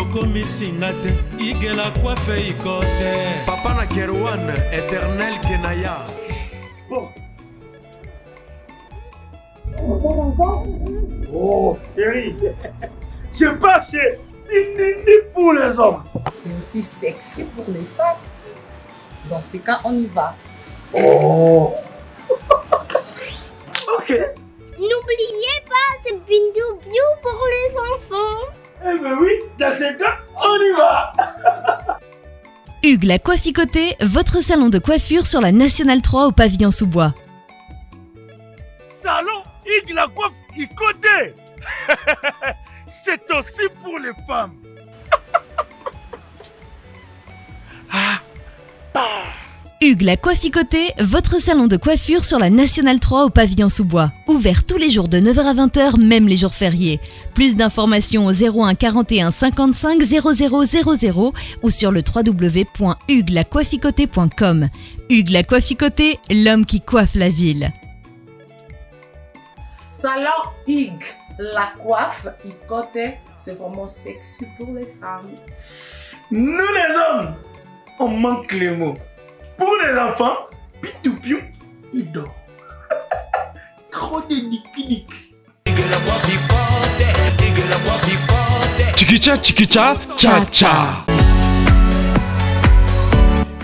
Okomisinate, igela coiffe ikote. Papa na Kerouan, éternel Kenaya. Bon. Oh, chérie, je pas chez ni pour les hommes. C'est aussi sexy pour les femmes. Dans ces cas, on y va. Oh. Ok. N'oubliez pas, c'est Bindou Bio pour les enfants. Eh ben oui, dans ces cas, on y va. Hugues la Coifficoté, votre salon de coiffure sur la Nationale 3 au pavillon sous-bois. Salon Hugues la Coifficoté. C'est aussi pour les femmes. Hugues la Coifficoté, votre salon de coiffure sur la Nationale 3 au pavillon sous-bois. Ouvert tous les jours de 9h à 20h, même les jours fériés. Plus d'informations au 01 41 55 00 00 ou sur le www.huguelacoifficoté.com. Hugues la Coifficoté, l'homme qui coiffe la ville. Salon Hugues la Coifficoté, c'est vraiment sexy pour les femmes. Nous les hommes, on manque les mots. Pour les enfants, pitou-piou, il dort. Trop de niki-niki. Chikicha, chikicha, cha cha.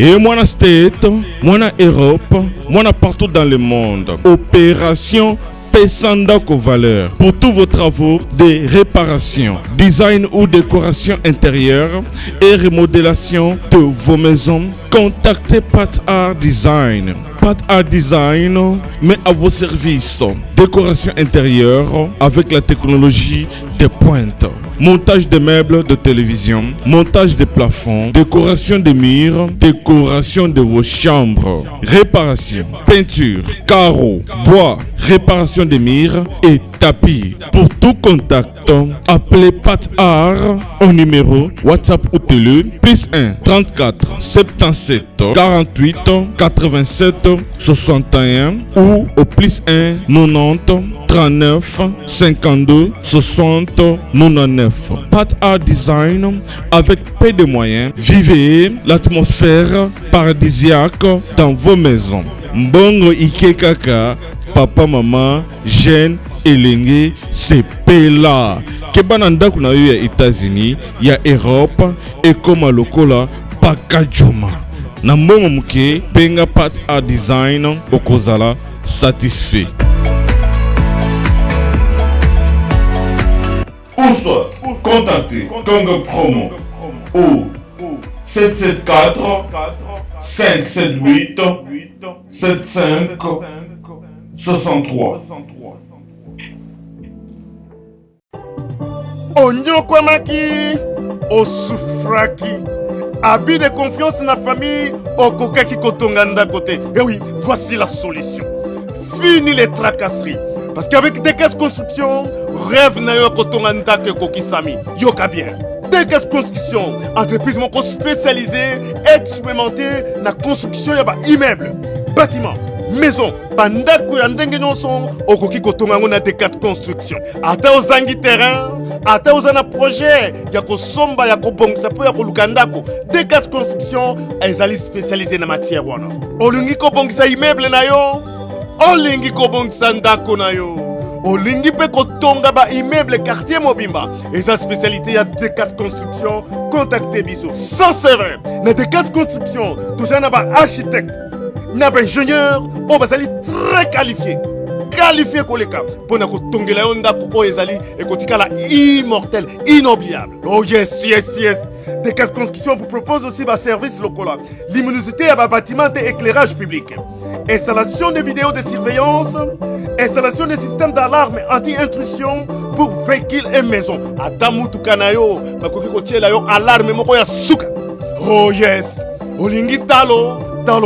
Et moi na State, moi na Europe, moi na partout dans le monde. Opération Pesandako Valeur pour tous vos travaux de réparation, design ou décoration intérieure et remodélation de vos maisons. Contactez Pat Art Design. Pat Art Design met à vos services décoration intérieure avec la technologie de pointe. Montage de meubles de télévision, montage de plafonds, décoration des murs, décoration de vos chambres, réparation, peinture, carreaux, bois, réparation des murs et tapis. Pour tout contact, appelez Pat Art au numéro WhatsApp ou télé +1 34 77 48 87 61 ou au +1 90 39 52 60 99. Pat Art Design avec peu de moyens. Vivez l'atmosphère paradisiaque dans vos maisons. Mbongo Ike Kaka, papa, maman, jeune, elenge, c'est pela. Kebananda kuna yo ya États-Unis, ya Europe, et comme lokola pakajuma. Na mbongo muke, penga Pat Art Design, okozala satisfait. Ou soit, contactez Congo Promo au 774 578 75 63. Onyokwamaki, osufraki. Habit de confiance na famille, okokaki kotonganda côté. Et oui, voici la solution. Fini les tracasseries. Parce qu'avec Dekes Construction, rêve na yo kotonganda ke kokisami. Yoka bien. Dekes Construction, entreprise moko spécialisée, expérimentée na construction ya ba immeuble, bâtiment, maison, bandako ya ndenge nyonso, okoki kotonga ngo na Dekes Construction. Ata ozangi terrain, ata ozana projet ya kosomba ya kobongisa po ya koluka ndako, Dekes Construction ezali spécialisée na matière wana. Olingi kobongisa immeuble na yo, olingi kobongisa ndako na yo, olingi pe kotonga ba immeuble quartier mobimba, eza spécialité ya Dekes Construction. Contactez biso sans serveur na Dekes Construction. Toujours na ba architecte, na ba ingénieur, on va aller très qualifié koleka pona kotongela yo ndako oyo ezali ekotikala immortel, inoubliable. Oh yes. Dekes Construction vous propose aussi ba service lokola luminosité à ba bâtiment et éclairage public, installation de vidéos de surveillance, installation de systèmes d'alarme anti-intrusion pour véhicules et maisons. Adamu tukanayo bakoki kotiela yo alarme moko ya suka. Oh yes, olingi talo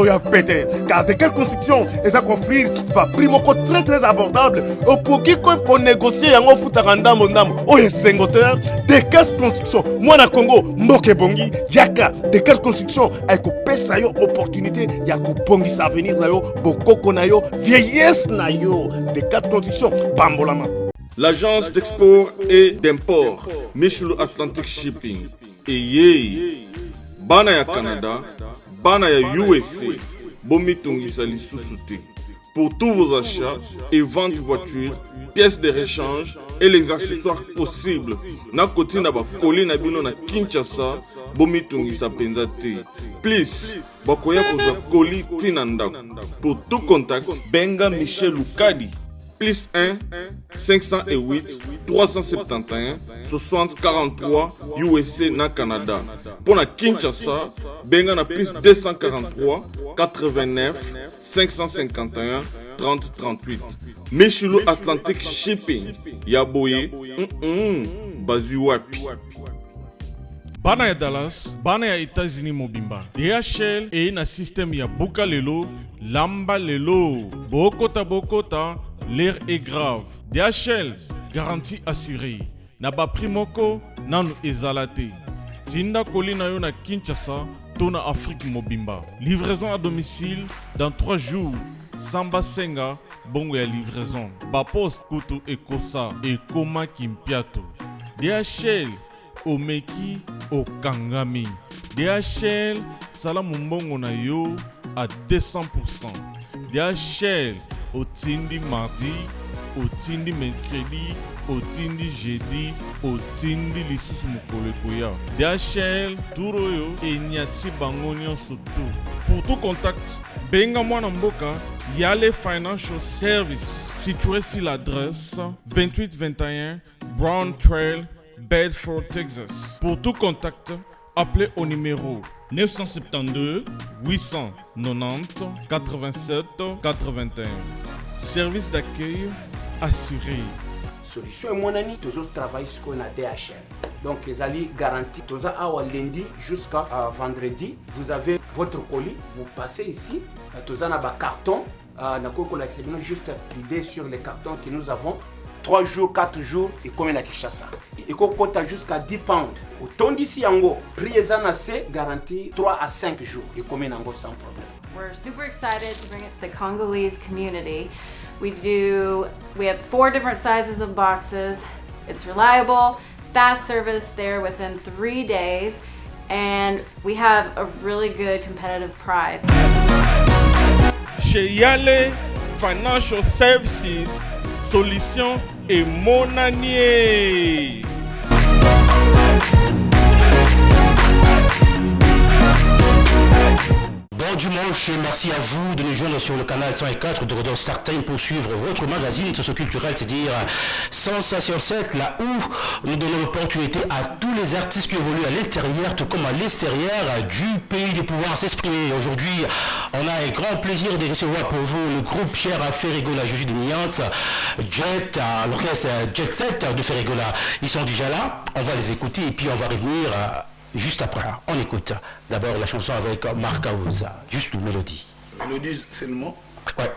ya pété. Car Dekes Construction eza offrir pas prix moko très abordable. Opoki ko négocier yango futaka ndambo. Oye sengoteur Dekes Construction. Mwana Congo mboke bongi yaka Dekes Construction ay ko pesa yo opportunité ya ko bongi sa avenir na yo, bokoko na yo, vieillesse na yo. Dekes Construction pambolama. l'agence d'export et d'import Michel Atlantic Shipping. Et bana ya Canada, bana ya USA, bomitungisa lisusu te. Pour tous vos achats et ventes de voitures, pièces de rechange et les accessoires possibles, na koti na ba koli na bino na Kinshasa, bomitungisa penza te. Please, bakoya koza koli tina ndako. Pour tout contact, benga Michel Lukadi. Plus 1 508 371 60 43 USA na Canada. Pour na Kinshasa, benga na plus 243 89 551 30 38. Michel Atlantic Shipping. Yaboye, bazu wapi. Bana ya Dallas, bana ya États-Unis mobimba. DHL et na système ya buka lelo, lamba lelo. Bokota, l'air est grave. DHL, garantie assurée. Na ba primoko, nanu ezalate. Tinda koli na yo na Kinshasa, to na Afrique mobimba. Livraison à domicile dans 3 jours. Samba Senga, bongo ya livraison. Ba poste kutu ekosa, ekoma kimpiato. DHL, omeki okangami. DHL sala mumbongo na yo à 200%. DHL otindi mardi, otindi mercredi, otindi jeudi, otindi lisusu mokolo ekoya. DHL turo yo enyati bango nyonso tu. Pour tout contact, benga mwana mboka Yale Financial Service, situé sur l'adresse 2821 Brown Trail, Bedford, Texas. Pour tout contact, appelez au numéro 972 890 87 81. Service d'accueil assuré. Solution et mon ami, toujours travaille sur qu'on a DHL. Donc, les alliés garantis, toujours à lundi jusqu'à vendredi, vous avez votre colis, vous passez ici, toujours dans un carton, juste l'idée sur les cartons que nous avons. 3 jours, 4 jours, et comme à Kinshasa. Et qu'on compte jusqu'à 10 pounds. Autant d'ici en haut, prix assez garanti 3 à 5 jours, et comme en haut sans problème. We're super excited to bring it to the Congolese community. We have 4 different sizes of boxes. It's reliable, fast service there within 3 days, and we have a really good competitive price. Chez Yale Financial Services, solution et monanier. Bon dimanche et merci à vous de nous joindre sur le canal 104 de Radio Star Time pour suivre votre magazine socio-culturel, c'est-à-dire Sensation 7, là où nous donnons l'opportunité à tous les artistes qui évoluent à l'intérieur tout comme à l'extérieur du pays de pouvoir s'exprimer. Aujourd'hui, on a un grand plaisir de recevoir pour vous le groupe Cher à Ferregola, Juju de Niance, Jet, l'orchestre Jet Set de Ferregola. Ils sont déjà là, on va les écouter et puis on va revenir juste après. On écoute d'abord la chanson avec Marc Aouza, juste une mélodie. Mélodie seulement? Ouais.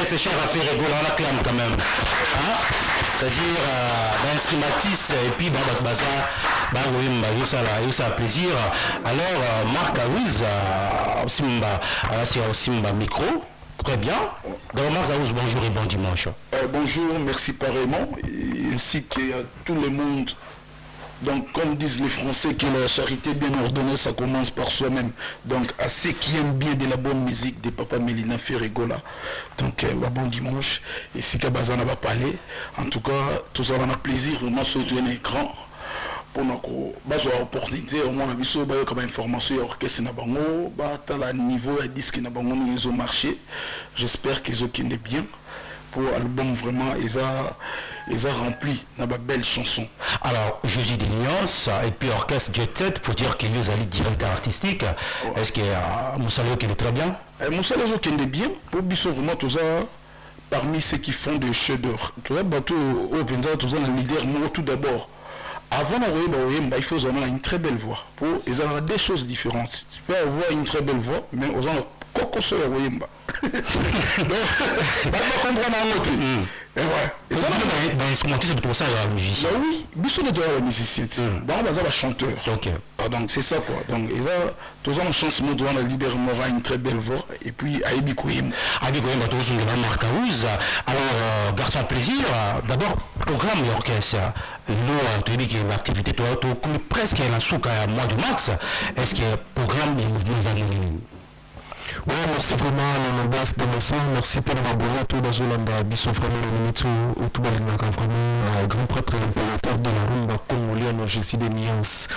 C'est cher à faire rigoler, on l'acclame quand même. Hein? C'est-à-dire, d'instrumentis et puis bazar, ça plaisir. Alors, Marc Aouz, Simba micro, très bien. Donc, Marc Aouz, bonjour et bon dimanche. Bonjour, merci pareillement. ainsi qu'à tout le monde. Donc, comme disent les Français, que la charité bien ordonnée, ça commence par soi-même. Donc, à ceux qui aiment bien de la bonne musique de Papa Mélina Ferregola. Donc, bon dimanche. Et si Kabazana va parler, en tout cas, tout ça va avoir plaisir. Vraiment, sur un écran. Pour nous, avoir opportunité, au moins, il y a comme information, orchestre na bango, à niveau à disque na bango, ils ont marché. J'espère qu'ils ont bien. Pour l'album vraiment ils ont rempli une belle chanson. Alors jeudi de nuances et puis orchestre Jet Set pour dire qu'il y a directeur artistique. Ouais. Est-ce que Moussalo qui est très bien? Moussalo qui est bien pour Bissot vraiment tout ça parmi ceux qui font des chefs-d'œuvre. Tu vois bateau au Penza tout ça un leader tout d'abord. Avant d'envoyer il faut avoir une très belle voix. Pour ils ont des choses différentes. Tu peux avoir une très belle voix mais aux gens Coco sur le Wimba. Donc, on va comprendre un autre. Et ouais. Et ça, c'est pour ça la musicien. Oui, Bissot est de la musicien. Bon, on va chanteur. Ok. Donc, c'est ça quoi. Donc, ils ont tous en chance, nous devons le leader Mora une très belle voix. Et puis, Aïbi Kouim. Aïbi Kouim, tous on a Marc Aouz. Alors, garçon plaisir. D'abord, programme l'orchestre. L'eau, tu dis qu'il y a une activité, presque un souk à mois de mars. Est-ce qu'il y a un programme des mouvements anonymes? Oui, merci vraiment à la base de la merci pour la tout dans Zolamba, Bissot vraiment le minute au tout balinaka, vraiment grand prêtre et impérateur de la rumba congolais en Jésus des nuances.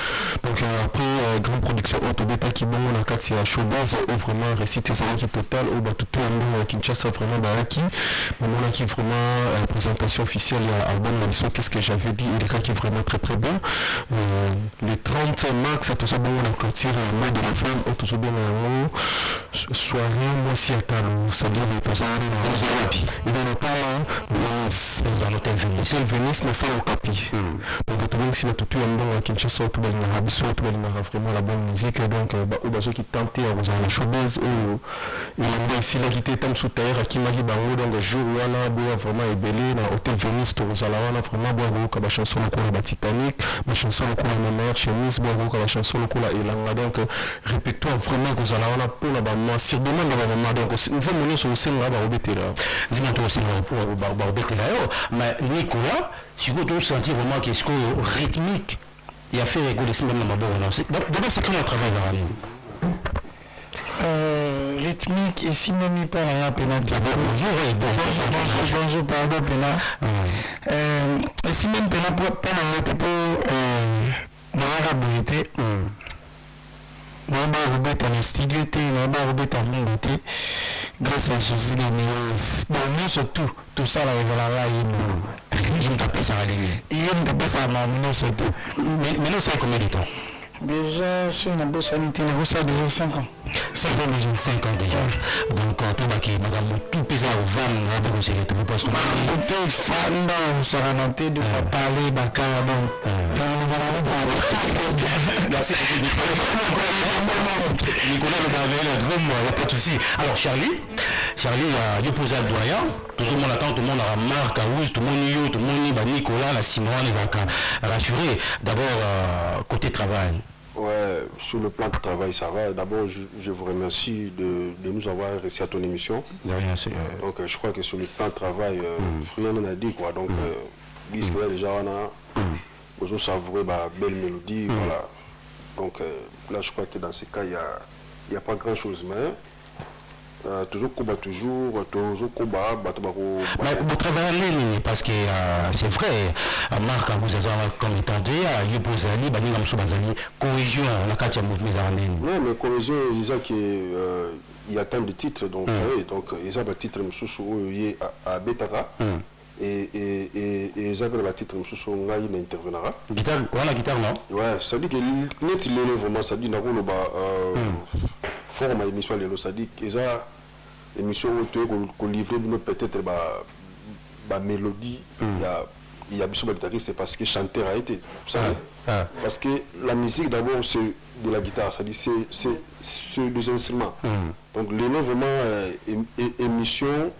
Donc après, grande production Autobeta qui bon, on a 4 showbiz, vraiment récité ça qui total, au bas tout le monde, Kinshasa vraiment baraki, moment là qui vraiment présentation officielle à album Bissot, qu'est-ce que j'avais dit, et les cas qui est vraiment très très bien. Le 30 mars, tout ça bon, on a clôturé le mois de la femme, tout ça bien soirée, moi si à Talo, ça dit les personnes dans Capi. Et dans le temps, dans l'hôtel Venise. C'est le Venise, mais ça au Capi. Donc tout le monde si tout un bon à Kinshasa, tout le monde a Rabisso, tout le monde a vraiment la bonne musique. Donc, au bateau qui tentait à vous en la showbiz, ou ici là qui était tam sous terre, qui m'a dit bango, donc le jour où on a beau vraiment ébélé dans l'hôtel Venise, tout vous allez vraiment boire comme la chanson au cours de la Titanic, la chanson au cours de ma mère, chemise, boire comme la chanson au cours de la Elanga. Donc, répétons vraiment que vous allez pour la bande. Si demande à la maman, donc nous sommes menés sur le scène là, dis-moi toi aussi pour mais Nicolas, si vous devez sentir vraiment qu'est-ce que rythmique, il a fait rigoler ce même d'abord. D'abord, c'est comment on travaille vers rythmique et si même pas la pénal bonjour pardon pénal et si même pénal pas dans la rapidité dans studio grâce à Jésus de Néos. Donc nous surtout, tout ça là, il me tape ça à l'année. Il me tape ça à ma surtout. Mais nous, ça fait combien de temps? Déjà, sur une bourse sanitaire, ça a déjà 5 ans. 5 ans déjà. Donc, tout va qui est tout pesant au van, on va vous essayer de vous passer. Tout fan dans ça va noter de parler, Bakar, bon. Merci Nicolas le Bavel, il n'y a pas de souci. Alors Charlie, il a posé le doyen. Tout le monde attend, tout le monde a Marc Aouz, tout le monde Nicolas, la Simon, les a rassuré. D'abord, côté travail. Ouais, sur le plan de travail, ça va. D'abord, je vous remercie de nous avoir reçu à ton émission. De rien, c'est... Donc, je crois que sur le plan de travail, rien n'en a dit, quoi. Donc, disque, déjà, on a savouré ma belle mélodie, voilà. Donc, là, je crois que dans ce cas, il n'y a pas grand-chose, mais... toujours combat, mais vous travaillez parce que c'est vrai, Marc vous avez comme étendu, il pose ali, cohésion, la carte mouvement non, mais cohésion, il y a tant de titres, donc ils ont un titre à Betaka. Et ils avaient le titre sur Ngaï n'intervenera. Guitare, voilà guitare non? Ouais, ça dit que net il est vraiment, ça dit n'avons le forme émission les ça dit qu'ils ont émission qu'on livre peut-être ma mélodie il y a besoin de guitariste c'est parce que chanteur a été parce que la musique d'abord c'est de la guitare ça dit c'est des instruments donc les noms vraiment émission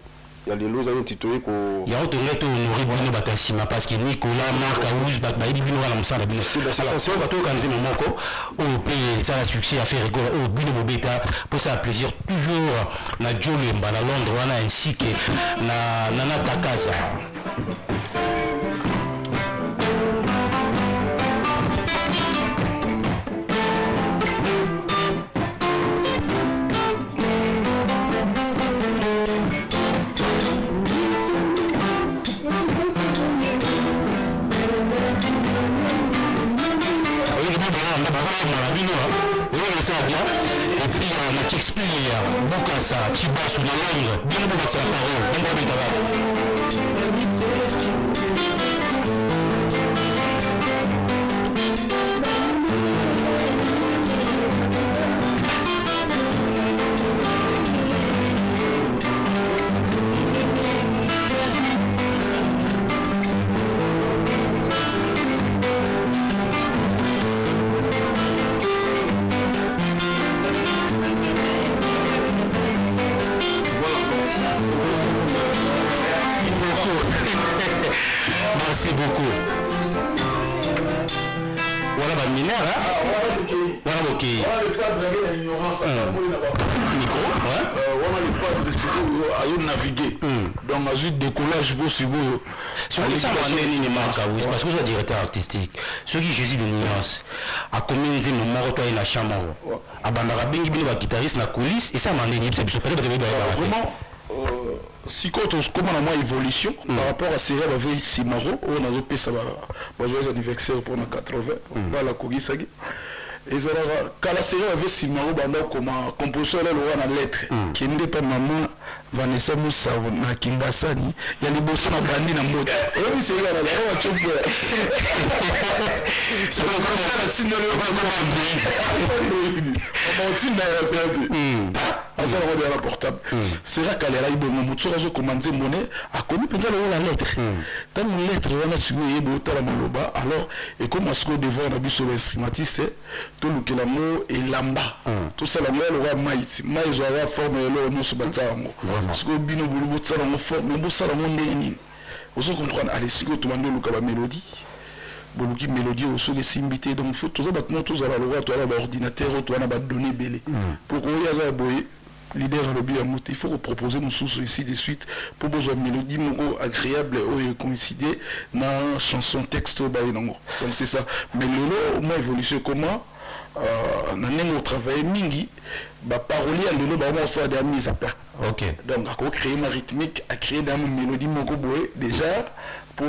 il y a les lots à intituler qu'on il y a autre lettre honoré Batassima parce que Nicolas Marc Aouz il bino la msa la bino c'est ça bato quand ils momoko au pays ça a succès à faire rigoler au bino bobeta pour ça plaisir toujours na Jolemba na Londres wana ainsi que na Nana Takaza ça bien. Et puis on a Shakespeare, Bukasa, Chibas ou Londres. Bien bon c'est la parole. Merci beaucoup. Voilà ma minère, hein? Voilà ok. Voilà le cadre de l'ignorance. Voilà le cadre de ce que vous naviguer. Donc, à suite décollage, vous si vous. Sur ça, parce que je suis directeur artistique. Ce qui Jésus de nuance, à combien de moments toi et la chambre, à Bandarabing, il y a un guitariste dans la coulisse, et ça m'a dit, c'est vraiment. Si quand on commence à une évolution par rapport à ces rêves avec Simaro, on a fait ça joyeux anniversaire pour 80 dans la Kogisagi. Et quand la série avec Simaro, comme compositeur là le roi lettre qui n'est pas maman Vanessa Moussa na Kingasani, il y a les bossons à Gandhi dans mode. Et oui c'est là on va choper. C'est pas comme ça sinon le va portable. C'est là qu'elle est bon mon tsorazo commander monnaie a connu penser la lettre. Dans une lettre on a suivi et la maloba alors et comme à ce qu'on devant on a vu sur l'instrumentiste tout le que l'amour et lamba. Tout ça la le roi maït. Maït zo avoir forme le no se batango. Parce que bino bulu tsala mo forme mo sala mo ndeni. Vous comprenez allez si tout mando le la mélodie. Boluki mélodie au sous les simbité donc il faut toujours battre tous à la loi toi l'ordinateur toi na ba donner belé. Pour qu'on y a boy leader à l'objet il faut proposer une source ici de suite pour besoin de mélodie agréable et coïncider dans chanson texte donc c'est ça mais le moi évolution comment on travaille mingi parolier à l'élo on ça de mise à plat ok donc à créer ma rythmique à créer dans une mélodie déjà pour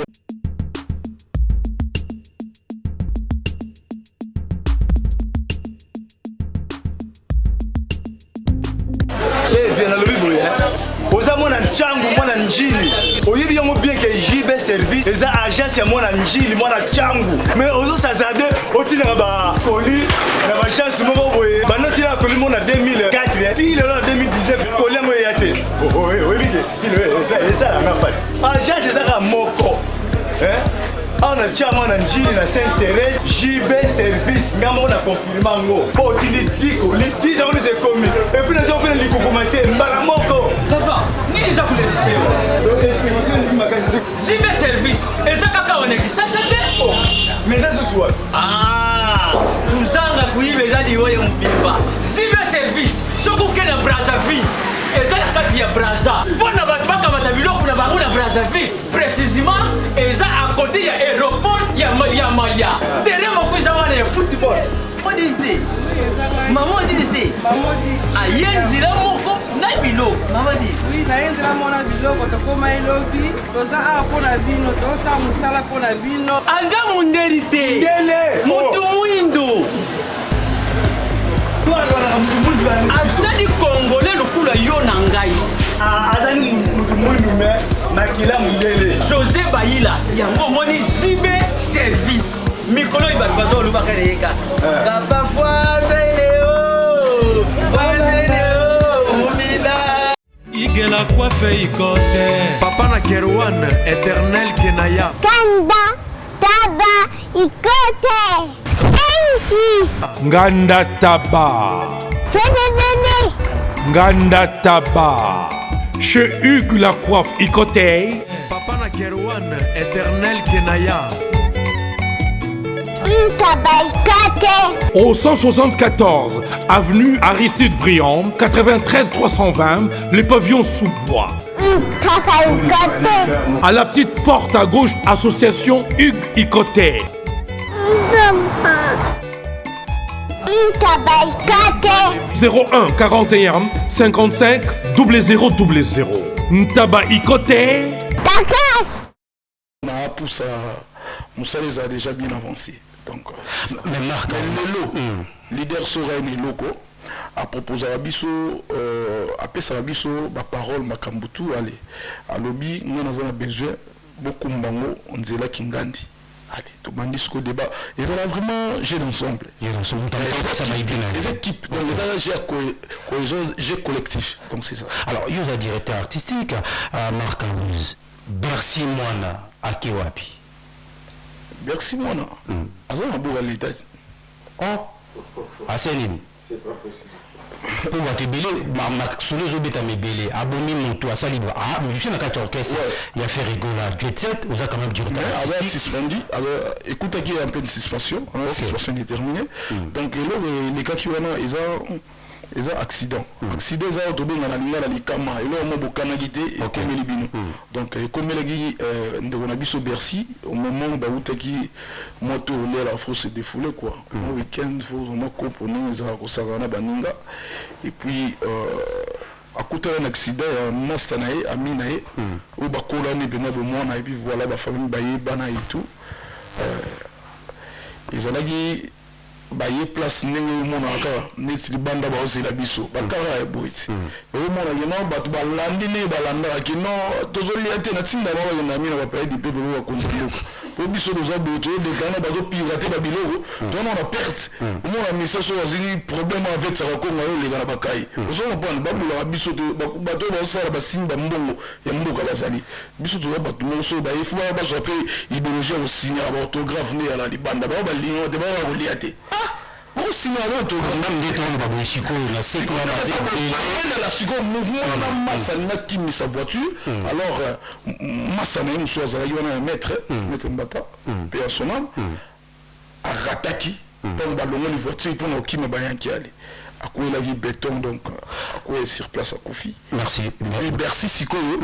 oza mwana nchangu mwana njili oyebi yango bien que JB service eza agence ya mwana njili mwana nchangu mais ozo sazade otinaka ba koli na ba chance moko boye banotina koli mona 2004 ti le 2019 koli yango ya te oyebi ke ti le esa la même passe agence ezaka moko on a déjà mon njili na Sainte-Thérèse JB service ngamo na confirmer ngo po tini diko li 10 ans c'est commis et puis les gens viennent li commenter mbala moko papa ni les akule de donc c'est aussi une magasin JB service et ça kaka on est ça chante mais ça ce soir uzanga kuibe jadi woye mbimba JB service soko kena Brazzaville et ça la carte ya Brazza bona batu bakamata biloko na bango na Brazzaville précisément et ça à côté ya aéroport ya Maya terrain moko za wana ya football odinte maman odinte ayenzi la moko na bilo maman dit oui na yenzi la mona biloko to koma elobi to za a pona vino to sa musala pona vino anja munderite ngele mutu muindo azali congolais lokula yo na ngai azali mutu muindo me makila mundele José Baïla yango moni JB service mikolo ibatu bazo lubaka leka papa foireo umida igela coiffe ikote papa na Kerwan éternel Kenaya Kanda taba ikote sensi Nganda Taba Fenenene Nganda Taba chez Hugues la coiffe Ikote papa na Kerwan éternel Kenaya au 174 avenue Aristide Briand 93 320 les pavillons sous bois. À la petite porte à gauche association Hugues Ikote. 01 41 55 0000 Ntaba Ikote. On a poussé Moussa les a déjà bien avancé. Donc, mais Marc, leader sera un loco. À proposer à Bisso, à Bisso, ma parole, ma kambutu, allez. À lobby, nous avons besoin beaucoup de bango, on dit là Kingandi. Allez, tout le monde dit ce débat. Ils ont vraiment géré ensemble. Ça m'a aidé. Les équipes, donc les gèrent collectif. Donc c'est ça. Alors, il y a un directeur artistique, Marc Aouz. Bercy Moana, à Kewapi. Bercy Moana. Azan a beau à l'état. Oh, à Sénine. C'est pas possible. Pour voir tes bélés, sur les autres bêta mes bélés, abomi mon toit, ça libre. Ah, mais je suis dans le orchestre, il a fait rigoler. Jet Set, vous avez quand même du retard. Alors, suspendu. Alors, écoute, il y a un peu de suspension. La suspension est terminée. Donc, là, les cas qui ont ils ont accident. Accident, ils ont autobé dans la ligne, la likama. Et là, on a beaucoup de et comme les bino. Donc, comme les gars, on a vu au Bercy, au moment où Baoutaki, moto, la faut se défouler, quoi. Au week-end, il faut vraiment composer, ils ont Sarana Baninga. Et puis, à côté d'un accident, Mastanae, Aminae, où Bakola n'est pas de moi, et puis voilà, la famille Baye, Bana et tout. Ils ont dit, baye place ndenge mona ka neti banda ba osela biso bakara ya boiti e mona lino batu balandi ne balanda ki no tozoli ate na tinda ba na mina ba paidi pepe ba konzuluka po biso doza boto de kana ba zo pirater ba biloko to na perte mona misa so azili problème avec ça ko ngayo le kana bakai ozo mo pona babula biso to bato ba osala ba simba mbongo ya mboka bazali biso to ba tu mo so ba ifu ba so pe idéologie au signer ba orthographe ne ya la libanda ba ba lion de ba ko liate aussi alors même des temps ba bochiko na c'est quoi la seconde mouvement na massa na kimi sa voiture alors massa na mso azala yona maître mbata personnel a rataki pour ballonner les voitures pour na kimi bayanki ali à quoi la vie béton donc à quoi sur place à Kofi merci et Bercy sikoyo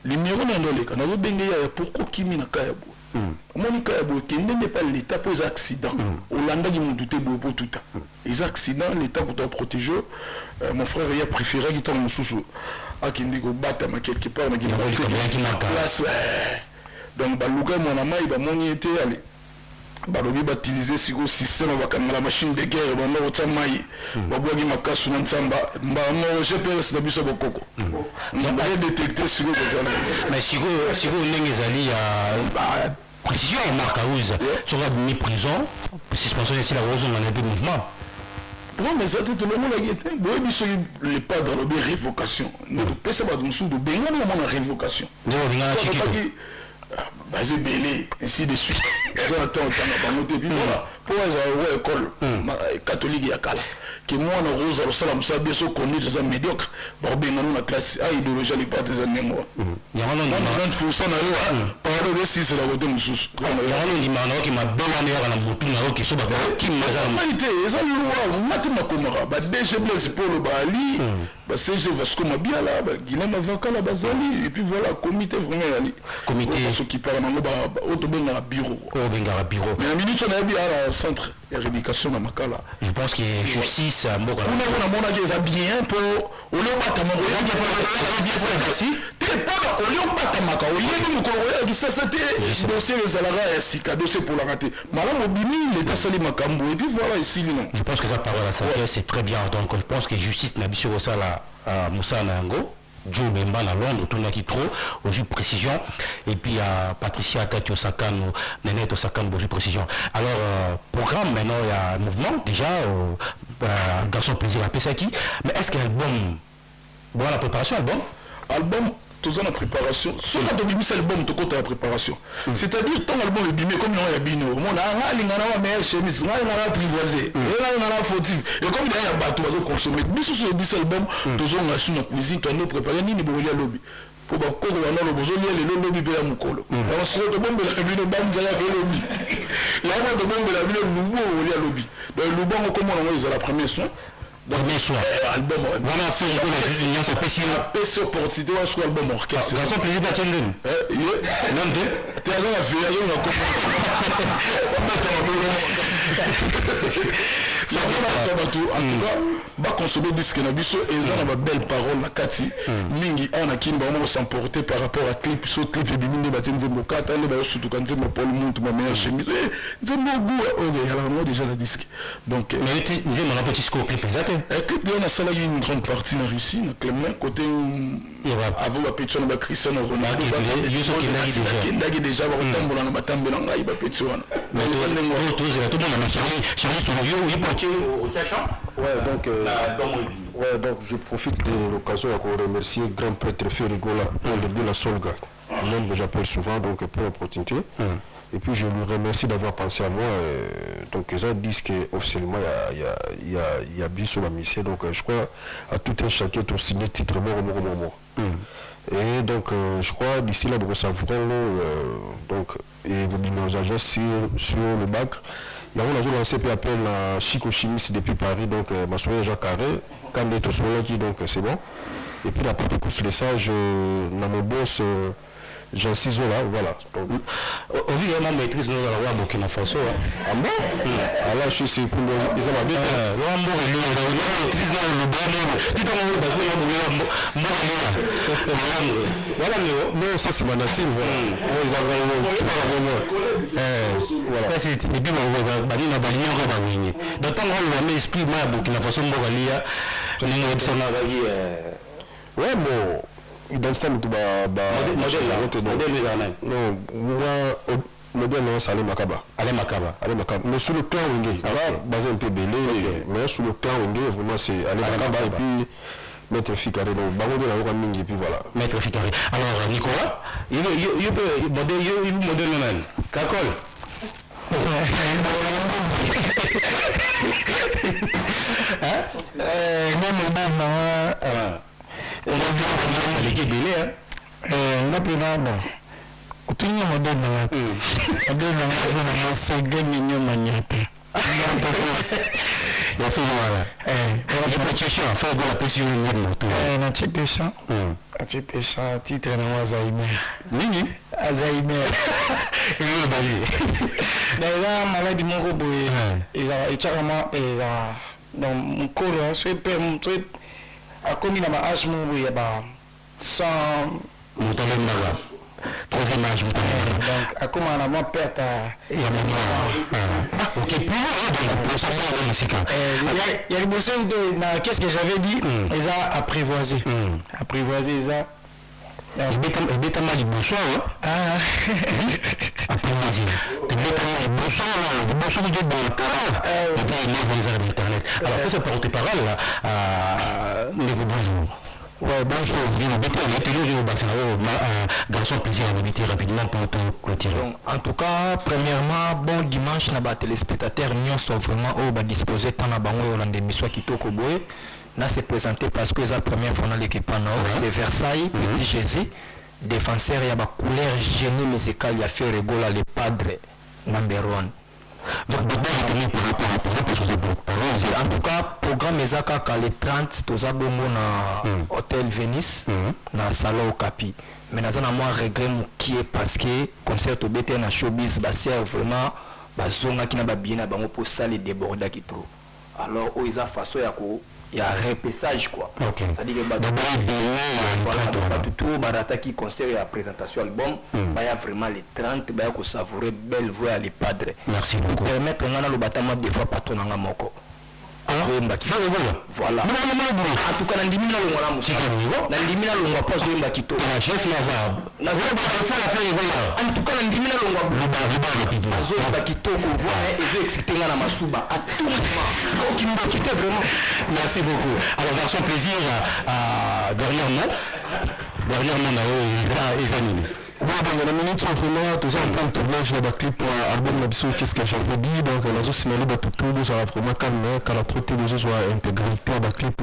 les numéros na ndole kana zo benge ya pourquoi kimi na kayabo Monica Boké n'est pas l'état pour les accidents. Hollanda qui m'ont douté beaucoup tout ça. Les accidents, l'état pour te protéger. Mon frère il a préféré qu'il t'en sous à qui dit que battre ma quelque part mais qui n'a pas place. Donc balouga mon ama il va m'y était allé. Balobi baptisé sur le système avec la machine de guerre bando otamayi babwagi makasu na nsamba mbano GPS na biso bokoko ndaba détecter sur le côté mais si vous ndengezali ya précision Marc Aouz sur la prison suspension ici la raison dans les deux mouvements. Non mais ça tout le monde a été boy biso les pas dans le révocation nous pesa ba donsou de benga na mona révocation non benga chiki basé belé ainsi de suite j'attends dans monter puis voilà pour les école catholique ya kala que moi na rose au salam ça bien so connu des médiocres ba benga na classe a idéologie les pas des années moi ya wana 90% na yo pardon de si c'est la côté mususu ya wana ni mana ki mabela ne ya na mutu na yo ki so ba ki mazama été ça loi matima komara ba DG Blaise Paul Bali ba CG Vasco Mabiala ba Guilhem avocat la bazali et puis voilà comité vraiment ali comité ceux qui parlent dans le autobenga bureau mais la minute on a bien à centre de rééducation na makala je pense que justice mboka on a mona des bien pour au lieu pas tamako si t'es pas au lieu pas tamaka au lieu de ko qui ça c'était dossier les salariés sika dossier pour la rater madame obini l'état sali makambo et puis voilà ici non je pense que ça parole à ça c'est très bien donc je pense que justice na biso ça la Moussa Nango Joe Bemba à Londres, tout qui trop, au jus de précision, et puis à Patricia Tati Osakano, Nénette Osakano, au jus de précision. Alors, programme, maintenant, il y a un mouvement, déjà, Garçon Plaisir à Pesaki, mais est-ce qu'il y a un album, voilà la préparation, album tous en préparation, soit quand on dit album, tout côté la préparation. C'est-à-dire, ton album est bimé comme il y a bino, on a un meilleur chemise, on a un apprivoisé, on a un fautif, et comme il y a un bateau à consommer, bis sur le album, tous on a su notre cuisine, on a préparé ni le lobby. Pour qu'on ait le besoin de lobby de la Moukolo. On se retrouve de la ville de Banzaya de lobby. Là, on a de la ville de Loubo au lobby. Donc, le bon, comment on a la première soin. Premier soir. Album. Voilà, c'est une spéciale. PC opportunité, on soit album orchestre. Garçon plaisir à Tchendon. Non, t'es à la vie, on a compris. va consommer disque na biso et ça na belle parole na kati mingi ana kimba on s'emporter par rapport à clip so clip de minde ba nzembo kata le ba surtout quand nzembo Paul Muntu ma meilleure chemise nzembo goût OK alors moi déjà la disque donc mais tu nzembo na petit score clip exact clip bien na sala une grande partie na Russie na Clément côté avant la pétition na Cristiano Ronaldo qui déjà va retomber na batambela ngai ba pétition mais tout le monde a Charlie son vieux il porte au Tchacham. Donc je profite de l'occasion pour remercier le grand prêtre Ferrigola de la Solga, même que j'appelle souvent donc pour l'opportunité. Et puis je lui remercie d'avoir pensé à moi. Donc ça dit qu'officiellement il y a bien sur la mission. Donc je crois à tout un chacun tout signé titre mort. Et donc je crois d'ici là nous recevrons donc et vous nos agents sur le bac. Il y a un lancé puis appelle la Chico Chimiste depuis Paris, donc ma soeur Jacques Carré, quand on est au soleil qui donc c'est bon. Et puis la petite pousse les sages, dans mon boss Jean Ciseau là, voilà. Au lieu de ma maîtrise, nous allons voir Burkina Faso. Ah bon? Alors je suis pour les amis. Voilà, mais ça c'est ma native. Voilà. Et puis, dans tant qu'on esprit, Burkina Faso, ouais, bon. Identité tout modèle c'est aller Makaba. Mais sur le plan Wenge, basé un peu belé, mais sur le plan Wenge vraiment c'est aller Makaba et puis Maître Ficaré donc bango de la route mingi et puis voilà. Maître Ficaré. Alors Nicolas, il peut modèle même. Kakol. L'équipe belé na pinano kutunya modelo watu modelo na sege minyo manyata ya sio wala il peut chercher à faire de la pression na chepesha titre na Alzheimer nini Alzheimer ile bali d'ailleurs maladie moko boye eza echakama eza dans mkolo so pe mtwe akomi na âge mo ya ba sans troisième âge donc à comment on a perte il y a OK pour ça il y a le bossé de qu'est-ce que j'avais dit ils a apprivoisé ça bêta mal bonsoir apprivoisé bonsoir de bon et puis les arts d'internet alors que ça porte-parole bonjour. Ouais, bonjour, garçon plaisir à m'inviter rapidement pour clôturer. En tout cas, premièrement, bon dimanche na ba téléspectateurs nous sont vraiment au disposé tant na bango Yolande Miswa Kitoko Boy. Là c'est présenté parce que la première fois dans l'équipe c'est Versailles, Petit Jésus, défenseur il y a ba couleur génie musical il y a fait rigoler les padres number 1. Donc, en tout cas, programme Ezaka le 30, tous à na hôtel Venice, na salon Okapi. Mais nous avons un regret qui est parce que concert au BT na showbiz sert vraiment bazonga qui n'a pas bien pour saler déborder qui trop. Alors, ils ont façon il y a un repassage quoi. C'est-à-dire que tout barata qui concert la présentation album, il y a vraiment les 30, il y a savourer belle voix les padres. Merci beaucoup. Permettre ngana le bâtiment des fois patron nga moko. Voilà. En tout cas, nandimi na longwa la musique. Nandimi na longwa pas zo mba kito. Chef Lazare. Na zo ba ça la faire voilà. En tout cas, nandimi na longwa rapidement. Zo mba kito ko voir et zo exciter na masuba à tout moment. Donc il m'a quitté vraiment. Merci beaucoup. Alors garçon plaisir dernièrement les amis. Bon, dans la minute vraiment, tout ça en train de tournage de clip pour album Nabiso, qu'est-ce que j'avais dit, donc on a juste signalé tout, ça va vraiment calmer, quand la traité de ce soit intégralité de clip,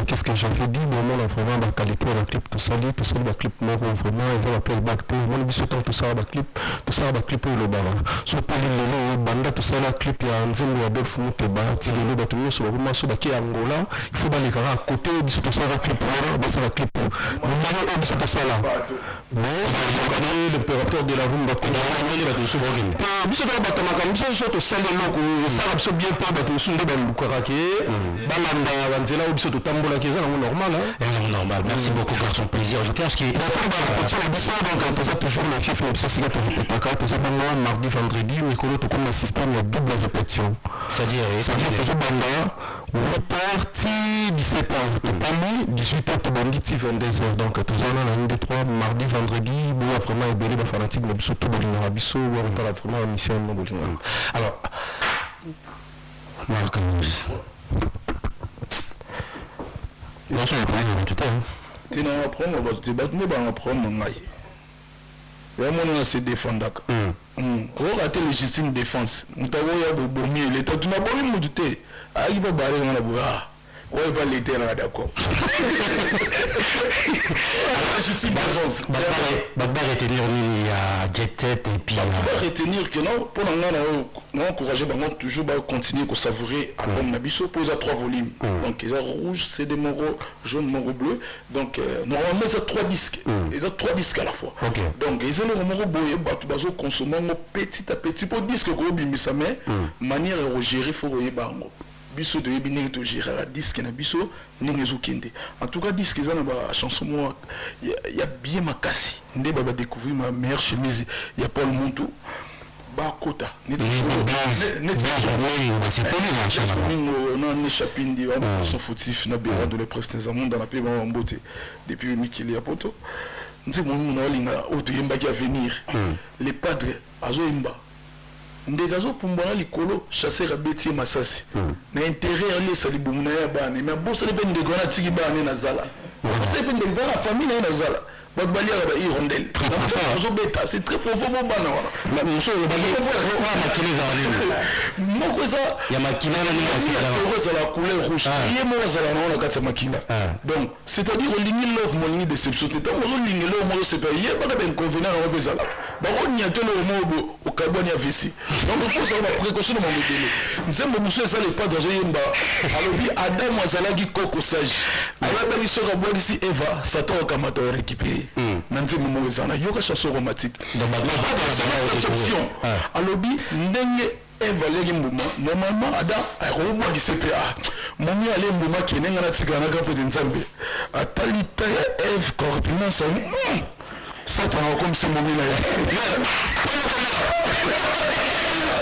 qu'est-ce que j'avais dit, vraiment, vraiment, la qualité de clip, tout ça, le clip, moi, vraiment, ils ont appelé le back, moi, le biso, tout ça, le clip, le bar, sur Pauline Lelo, Banda, tout ça, le clip, il y a un zéro, Adolphe Mouteba, Tigelo, Batouno, sur le roman, sur la qui est Angola, il faut dans les carats à côté, biso, tout ça, le clip, ça, le clip, le biso, tout ça, là. l'impérateur de la rumba biso toka batamaka biso so tosali eloko esala biso bien mpo bato mosusu nde balukaka ke balanda banzela oyo biso totambolaki eza nango normal normal. Merci beaucoup garçon, plaisir. Je pense que donc toza toujours na fief na biso sika torepetaka toza bango mardi vendredi mikolo tokoma na système ya double répétition c'est-à-dire tozobanda 8h ti 17h topami 18h tobandi ti 22h donc toza wana na 1 2 3 mardi vendredi boya vraiment ebele bafanatique na biso to bolingaka biso oya kotala vraiment mission no bolingaka alors Marc nyonso na problème na tuta tina problème bato te bato nde banga problème na ngai yamona na se défendaka orate légitime défense moto akoya bobomi eleta tuna bomi motu te ayaki mpo barenga na boya oyo pas l'été là d'accord Bagba retenir nini ya jet set et puis Bagba retenir que non pour non encourager bango toujours ba continuer ko savourer album na biso pose à 3 volumes donc ils ont rouge c'est des moro jaune moro bleu donc normalement ils ont 3 disques ils ont 3 disques à la fois donc ils ont le moro boye batu bazo consommer petit à petit pour disque ko bimisa mais manière gérer faut royer bango biso de yebi to gérer disque na biso ndenge zokende en tout cas disque za na ba chanson moi ya bien makasi nde ba découvrir ma meilleure chemise ya Paul Montou ba kota net non chapindi ba son fautif na bera de le prestes monde dans la paix ba mbote depuis Mikel ya poto nzi mon na linga auto yemba qui venir les padres azo yemba ndeka zo pumbona likolo chasseur abeti masasi na intérêt ali sali bumuna ya bana mais bossa le bende gona tiki bana na zala bossa bende gona famille na zala ba balia ba irondel zo beta c'est très profond bon bana wala muso le bali wa makile za wale moko za ya makila na ni za la couleur rouge yemo za la na kata makila donc c'est-à-dire lingi love mo lingi déception te ta mo lingi lo mo c'est pas hier ba ben convenant na bezala ba ko nyato le mo au carbone ya visi donc il faut savoir précaution dans mon modèle nzembo muso ça les pas dans yemba alobi adam azalaki koko sage ala ba biso ka bois ici Eva Satan okamata récupérer nanze momo ezana yoka chasse romantique dans ma conception alobi ndenge Eva legi mbuma normalement adam ayomwa di CPA momi ale mbuma kenenga na tika na kapo de nzambe atalita ya Eve corruptement ça Satan comme c'est momi là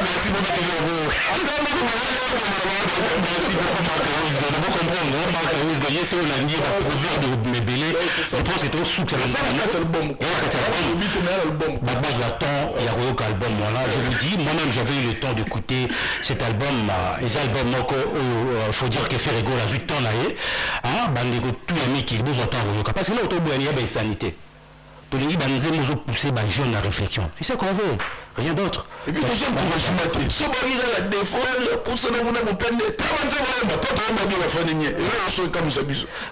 merci beaucoup je vous dis, moi-même j'avais eu le temps d'écouter cet album, les albums il faut dire que Ferrego a juste temps là, tout ami qui bouge autant parce que là il y a une sanité. Tous les gens nous ont poussé les jeunes à réflexion. C'est ça qu'on veut, rien d'autre. Et puis, les gens pour le si on a des fois, pour ça, on a mon plein de temps, on va faire une comme ça.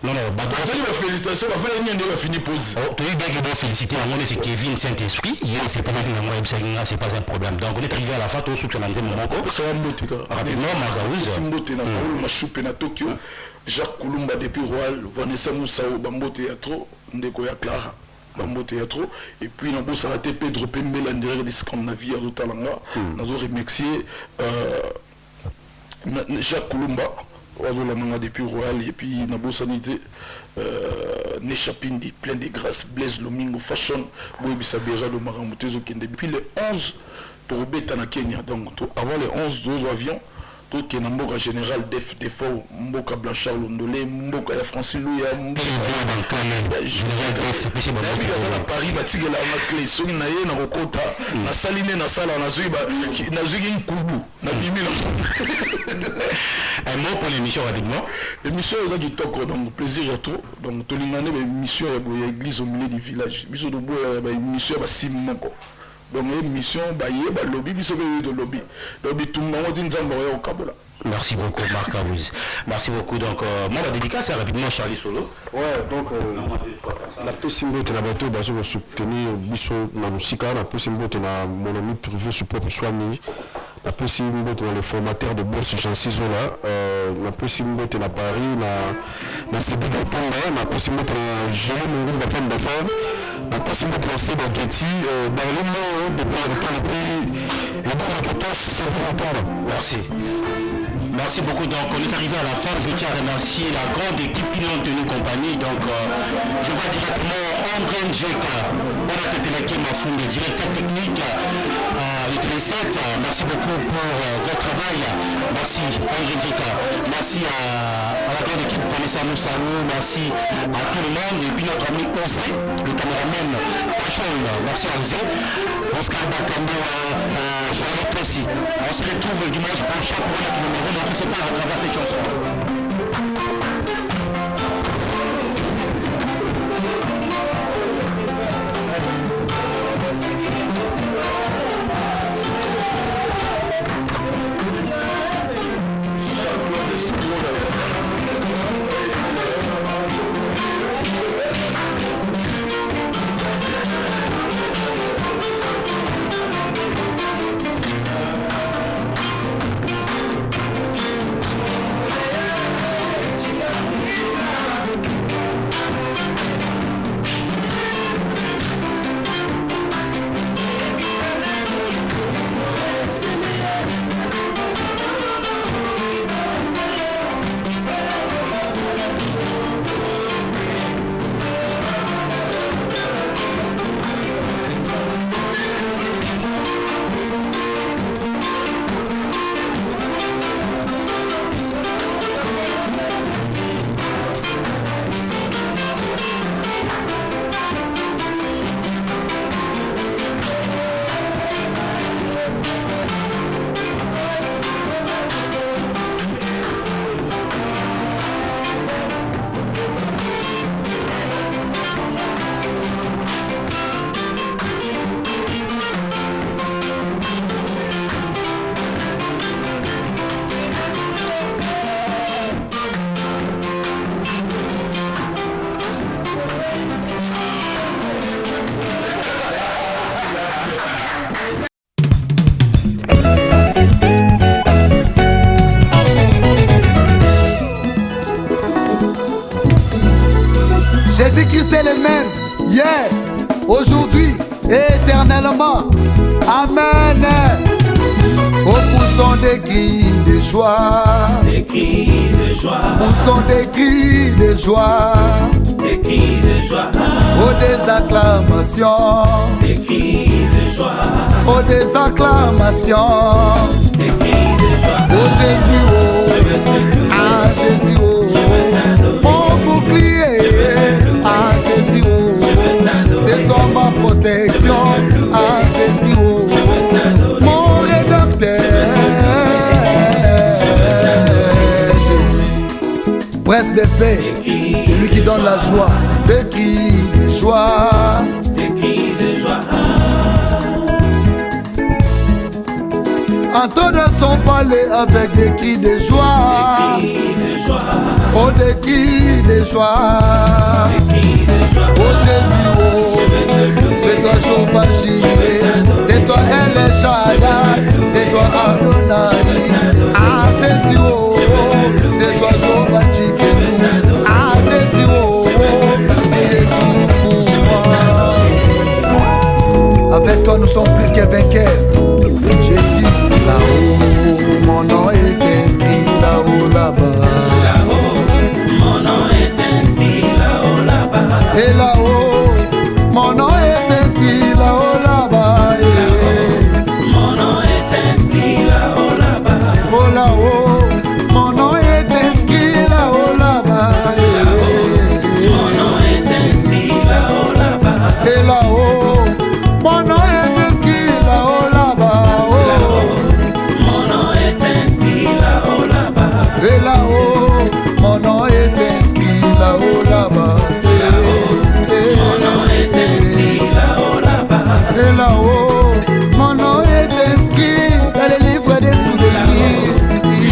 Non, non, félicitations, on va faire une fini pause. Tu es bien que de féliciter à mon Kevin Saint-Esprit, c'est pas c'est pas un problème. Donc, on est arrivé à la fin, tout ce que l'on dit, mon ça va monter. Rapidement, Magaouz. C'est monté dans le choupe na Tokyo. Jacques Koulumba depuis Royal, Vanessa Moussao, Bambote Yatro, Ndeko Clara. Théâtre et puis on a été Pedro Pembele en direct des Scandinaviens de Talanga on a remercié Jacques Koulumba depuis Royal et puis on a sanité Nechapindi plein de grâce Blaise Lomingo Fashion Boibisabera de Maramutezo depuis le 11 Torobeta na Kenya donc avant le 11 12 avions tout qui est dans le général Defo, Mboka Blanchard Londolé, Mboka ya Francine Louya, Mboka Paris, Batigela, la clé, Soni Naye, na Rokota, na Saline, na Sala, na Zuiba, na Zugin Koubou, na Bimi. Un mot pour l'émission rapidement. L'émission est du Toko, donc plaisir à tout. Donc, tout le monde a une mission à l'église au milieu du village. Mission de Bois, une mission à Simoko. Donc l'émission lobby de lobby tout le monde dit au Kabola. Merci beaucoup Marc Aouz. Merci beaucoup donc moi la dédicace rapidement Charlie Solo. Ouais donc la possible de la bateau basé au soutenir biso na musika la possible de mon ami privé sur propre soigné la possible de le formateur de boss Jean Ciso là la possible de la Paris na c'est bien la possible de gérer mon groupe de femmes d'affaires attention de placer dans Getty, dans le mot de par le pays, et dans la catastrophe, c'est pour Merci. Merci beaucoup. Donc, on est arrivé à la fin. Je tiens à remercier la grande équipe qui nous a tenu compagnie. Donc, je vois directement André Njeka, on a été Mafoumé, directeur technique de Télé7. Merci beaucoup pour votre travail. Merci André Njeka. Merci à la grande équipe Vanessa Moussaou. Merci à tout le monde. Et puis notre ami Osé, le caméraman Fashion. Merci à Osé. Oscar Bakambo, Charlotte aussi. On se retrouve le dimanche prochain pour notre numéro. Ne laissez pas à travers cette chanson. Jésus-Christ est le même, hier, aujourd'hui et éternellement. Amen. Oh, poussons des cris de joie, des cris de joie, poussons des cris de joie, des cris de joie, oh, des acclamations, des cris de joie, oh, des acclamations, des cris de joie. Oh Jésus, oh, ah Jésus, oh, mon bouclier, ah Jésus, oh, c'est toi ma protection, ah Jésus, oh, mon rédempteur, Jésus, prince de paix, c'est lui qui donne la joie, des cris de joie, des cris de joie. Entendre son palais avec des cris de joie, oh des cris de joie, oh Jésus, oh, c'est toi Jéhovah Jireh, c'est toi El Shaddai, c'est toi Adonai, ah Jésus, oh, c'est toi Jéhovah Tsidkenu, ah Jésus, oh, tu es tout pour moi. Avec toi nous sommes plus que vainqueurs, Jésus. Là-haut, mon nom est inscrit là-haut, là-bas. Là-haut, mon nom est inscrit là-haut, là-bas. Et là-haut, mon nom est inscrit là-haut, là-bas. Là-haut, mon nom est inscrit là-haut, là-bas. Oh là-haut, mon nom est inscrit là-haut, là-bas. Là-haut, mon nom est inscrit là-haut, là-bas. Et là-haut, mon nom est inscrit là-haut, là-bas. Et là-haut, mon nom est inscrit là-haut, là-bas. Là-haut, mon nom est inscrit là-haut, là-bas. Et là-haut, mon nom est inscrit dans le livre des souvenirs.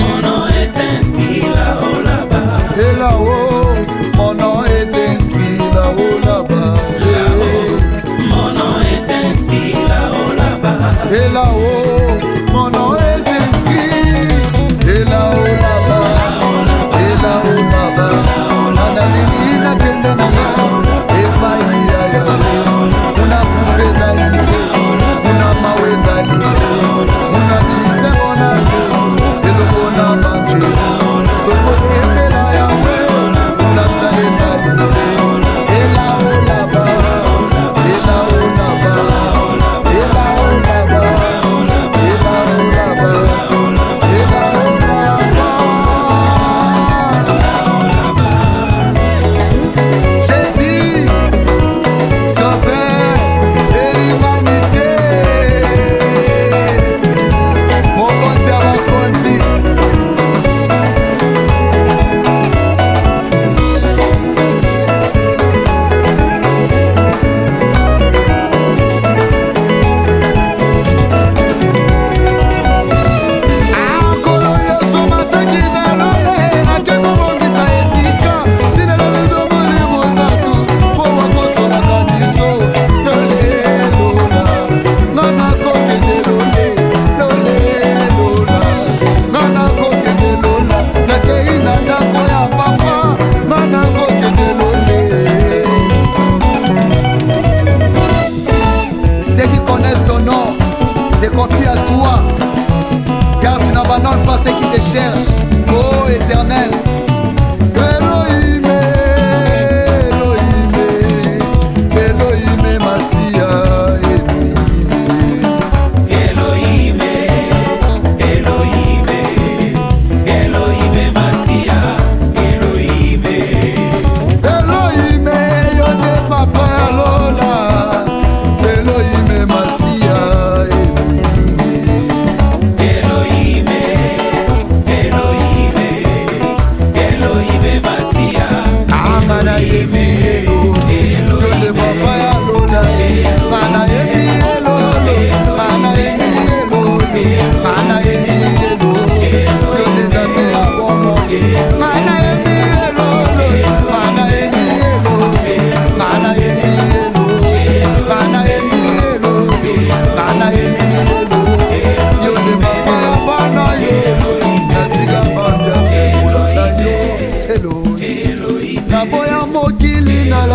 Mon nom est inscrit là-haut, là-bas. Et là-haut, mon nom est inscrit là-haut, là-bas. Là-haut, mon nom est inscrit là-haut, là-bas. Et là-haut, mon nom est inscrit. Et là-haut, là-bas. Et là-haut, là-bas.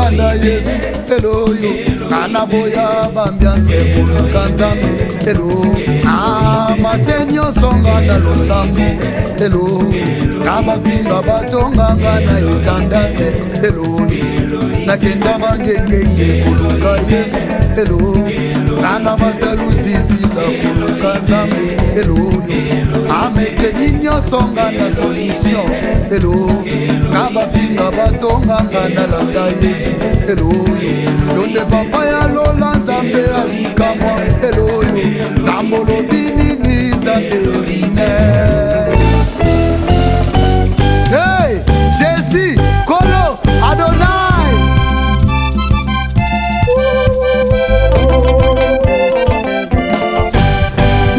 nganda yesu eloyo anaboya bambianse koluka nzambe elo mate nyonso nganda losambo elo kabafinga batonganga na etandase eloyo nakenda bangengenge koluka yesu elo nana mataluzizila koluka nzambe eloyo amekeni nyonso nganda solution elo kabafinga batonganga na landa yesu eloyo yonde papa ya lola nzambe alikamwa eloyo tambolo binini nzambe rine hey Jésus Kolo Adonai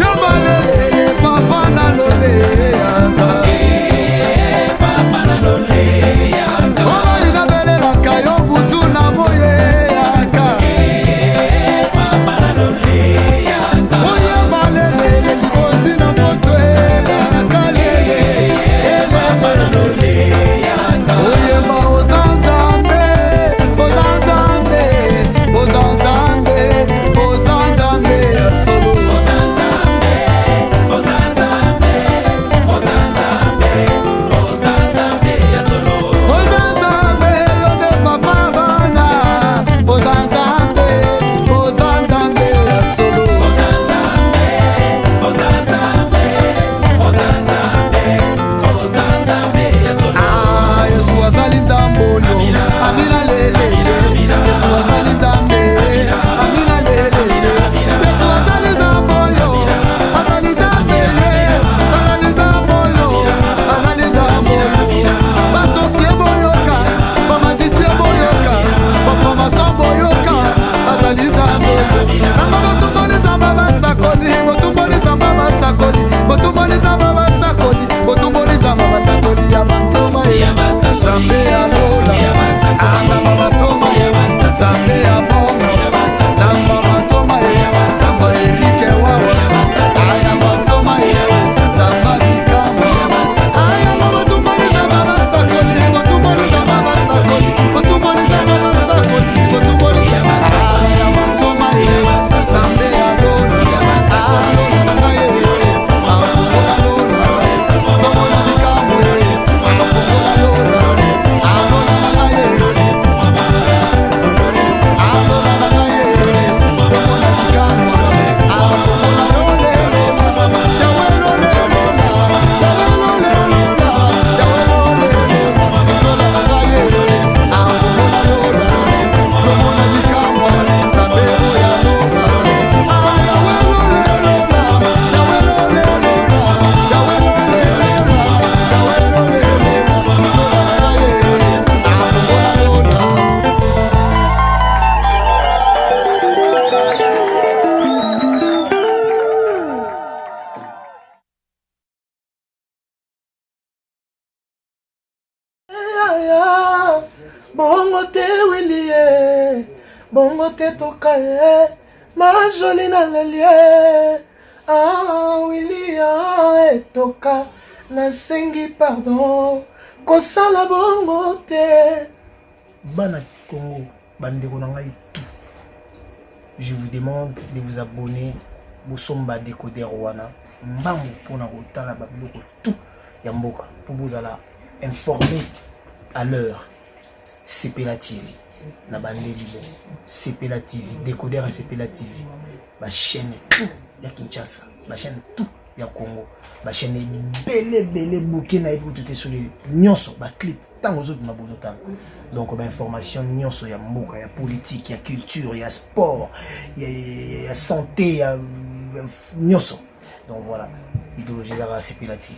yobalele papa na lole papa na lole oh inabelela kayo butu na moye yaka papa na lole oye balele likoti na moto yaka lele papa na lole oye ma ozantambe ozantambe ozantambe ozantambe solo ozantambe ozantambe ozantambe ozantambe solo ozantambe yone papa bana ozantambe ozantambe solo ozantambe ozantambe ozantambe ozantambe solo ah Yesu azali tambo yo amina lele Yesu azali tambe amina lele Yesu azali tambo yo azali tambe azali tambo yo azali tambo yo basorcier boyoka bamagicien boyoka baframason boyoka azali tambo yo kama botumboni tamba basakoli botumboni tamba basakoli botumboni tamba basakoli botumboni tamba basakoli ya bantoma tambe ya lola tamba batoma tambe ya bongo tamba batoma tamba erike wawa aya batoma tamba likama aya botumboni tamba basakoli botumboni tamba basakoli botumboni tamba basakoli botumboni aya batoma tambe ya lola lola nangaye afungola lola tomona likamwe afungola lola alola nangaye alola nangaye tomona likamwe afungola lole lola yawe lole lola yawe lole lola yawe lole lola nangaye afungola lola tomona likamwe tambe ya lola yawe lole lola yawe lole lola yawe lole lola yawe lole lola nangaye afungola lola bongo te wilie bongo te toka ye majoli na lelie wilia etoka nasengi pardon kosala bongo te bana Congo bandeko na ngai tout je vous demande de vous abonner bosomba décoder wana mbangu mpona kotala babiloko tout ya mboka po bozala informé à l'heure. Sepela TV na bandeli bo Sepela TV décodeur à Sepela TV ba chaîne tout ya Kinshasa ba chaîne tout ya Congo ba chaîne belé bouquet na tout est sur les nyonso ba clip tant aux autres mabozo tam donc ba information nyonso ya mboka ya politique ya culture ya sport ya santé ya nyonso donc voilà idéologie à Sepela TV